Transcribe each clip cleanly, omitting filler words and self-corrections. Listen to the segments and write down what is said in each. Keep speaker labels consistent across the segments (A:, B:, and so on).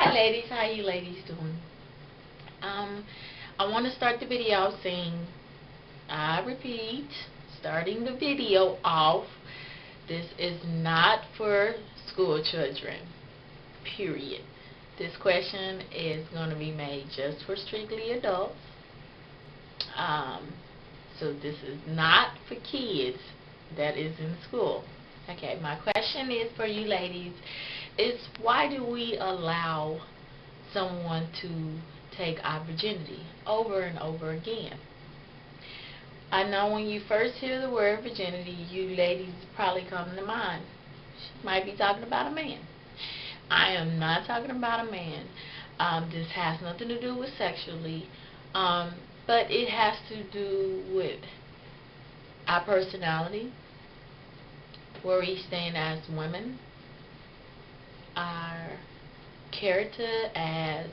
A: Hi ladies, how you ladies doing? Um, I want to start the video saying, I repeat, starting the video off, this is not for school children, period. This question is going to be made just for strictly adults. Um, so this is not for kids that is in school. Okay, my question is for you ladies, is why do we allow someone to take our virginity over and over again? I know when you first hear the word virginity, you ladies probably come to mind. She might be talking about a man. I am not talking about a man. This has nothing to do with sexually, but it has to do with our personality, where we stand as women, our character as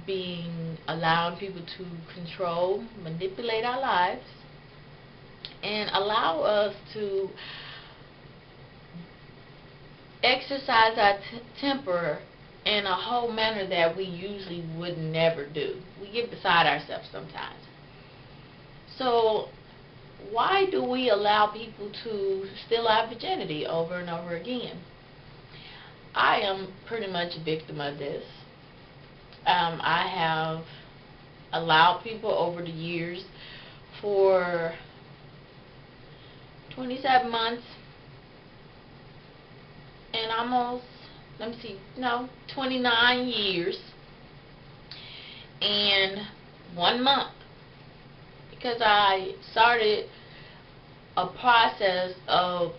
A: being allowing people to control, manipulate our lives, and allow us to exercise our temper in a whole manner that we usually would never do. We get beside ourselves sometimes. So why do we allow people to steal our virginity over and over again? I am pretty much a victim of this. I have allowed people over the years for 27 months and almost, 29 years and 1 month, because I started a process of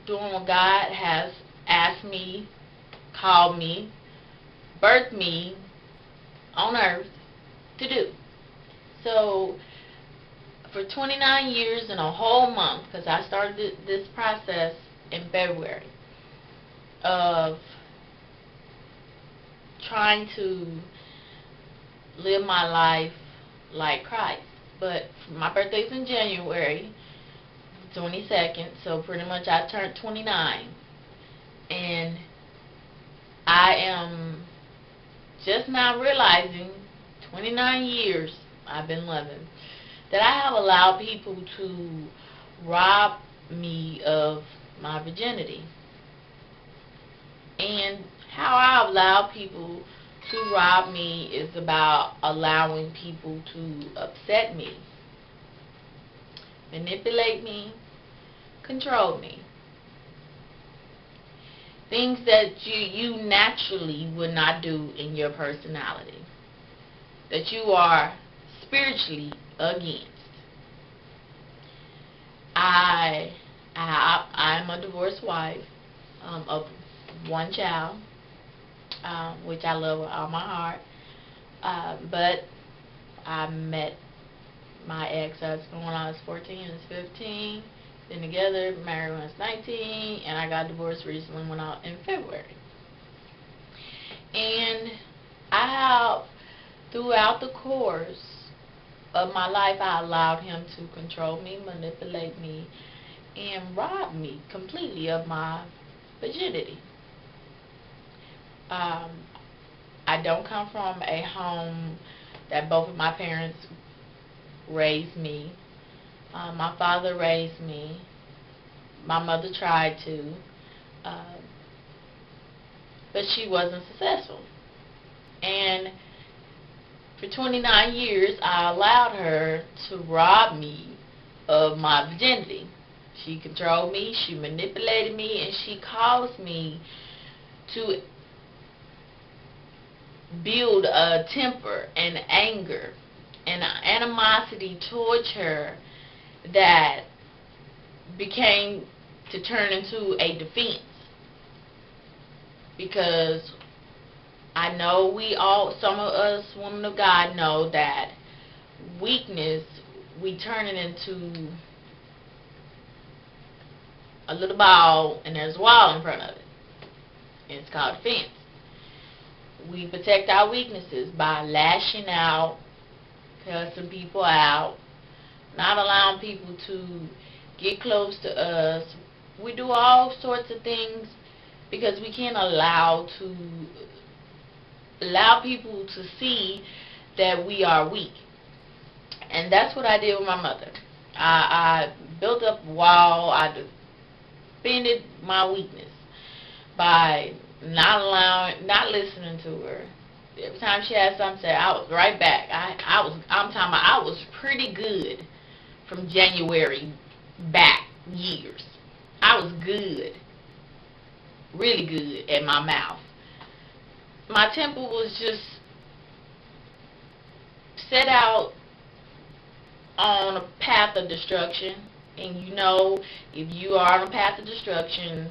A: doing what God has asked me, called me, birthed me on earth to do. So for 29 years and a whole month, because I started this process in February of trying to live my life like Christ. But my birthday's in January 22nd, so pretty much I turned 29, and I am just now realizing 29 years I've been loving, that I have allowed people to rob me of my virginity. And how I allow people to rob me is about allowing people to upset me, manipulate me, control me. Things that you naturally would not do in your personality, that you are spiritually against. I'm a divorced wife of one child, which I love with all my heart. But I met my ex-husband when I was 14 and was 15. Been together, married when I was 19, and I got divorced recently in February. And I have, throughout the course of my life, I allowed him to control me, manipulate me, and rob me completely of my virginity. I don't come from a home that both of my parents raised me. My father raised me. My mother tried to, but she wasn't successful. And for 29 years, I allowed her to rob me of my virginity. She controlled me, she manipulated me, and she caused me to build a temper and anger and animosity towards her that became to turn into a defense. Because I know some of us women of God know that weakness, we turn it into a little ball and there's a wall in front of it. And it's called defense. We protect our weaknesses by lashing out, cussing people out, not allowing people to get close to us. We do all sorts of things because we can't allow to allow people to see that we are weak. And that's what I did with my mother. I built up a wall. I defended my weakness by not listening to her. Every time she had something to say, I was right back. I'm talking about I was pretty good from January back years. I was good, really good at my mouth. My temper was just set out on a path of destruction, and you know, if you are on a path of destruction,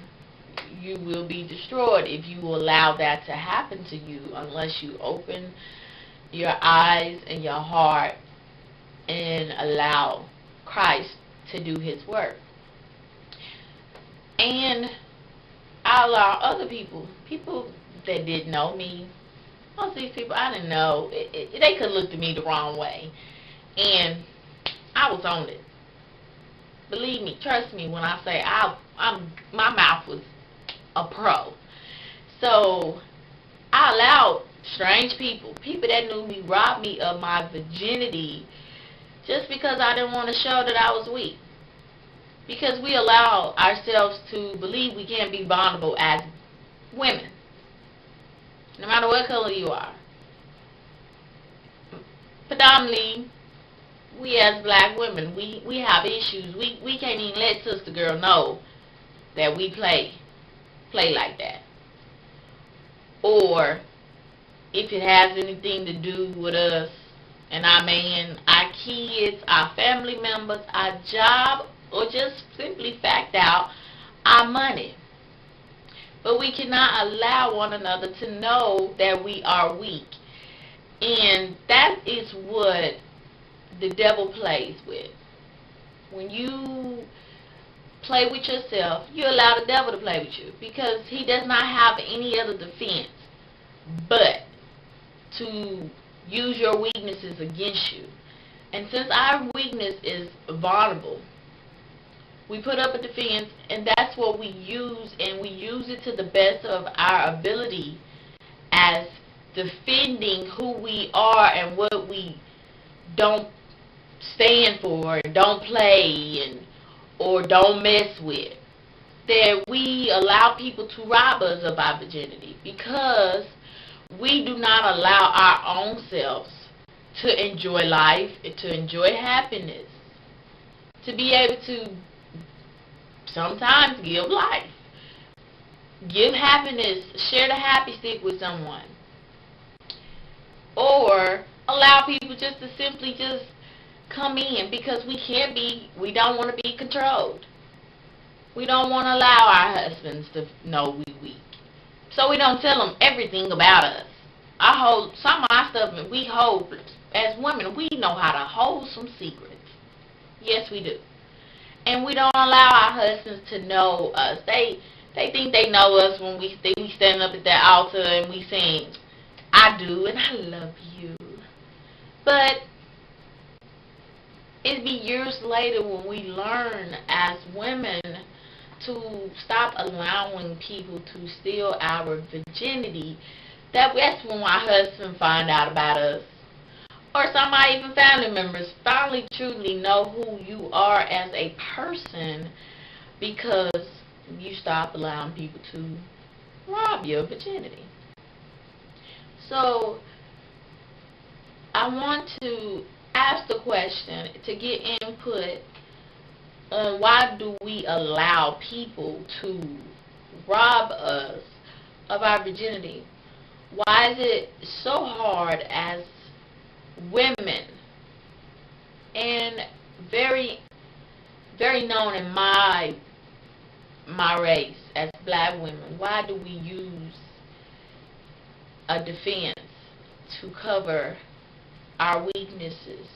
A: you will be destroyed if you allow that to happen to you, unless you open your eyes and your heart and allow Christ to do His work. And I allow other people that didn't know me, most of these people I didn't know, they could look at me the wrong way, and I was on it. Believe me, trust me when I say my mouth was a pro. So I allowed strange people that knew me, rob me of my virginity just because I didn't want to show that I was weak. Because we allow ourselves to believe we can't be vulnerable as women, no matter what color you are. Predominantly, we as black women, we have issues. We can't even let sister girl know that we play like that. Or if it has anything to do with us and our man, our kids, our family members, our job, or just simply fact out our money. But we cannot allow one another to know that we are weak. And that is what the devil plays with. When you play with yourself, you allow the devil to play with you, because he does not have any other defense but to use your weaknesses against you. And since our weakness is vulnerable, we put up a defense, and that's what we use, and we use it to the best of our ability as defending who we are and what we don't stand for, and don't play, and or don't mess with. That we allow people to rob us of our virginity because we do not allow our own selves to enjoy life, to enjoy happiness, to be able to sometimes give life, give happiness, share the happy stick with someone, or allow people just to simply just come in, because we don't want to be controlled. We don't want to allow our husbands to know we weak. So we don't tell them everything about us. I hold some of our stuff, and we hold, as women, we know how to hold some secrets. Yes, we do. And we don't allow our husbands to know us. They think they know us when we stand up at that altar and we sing, I do and I love you. But it'd be years later when we learn as women to stop allowing people to steal our virginity. That's when our husband find out about us. Or somebody, even family members, finally truly know who you are as a person, because you stop allowing people to rob your virginity. So I want to ask the question to get input on why do we allow people to rob us of our virginity? Why is it so hard as women, and very known in my race as black women, why do we use a defense to cover our weaknesses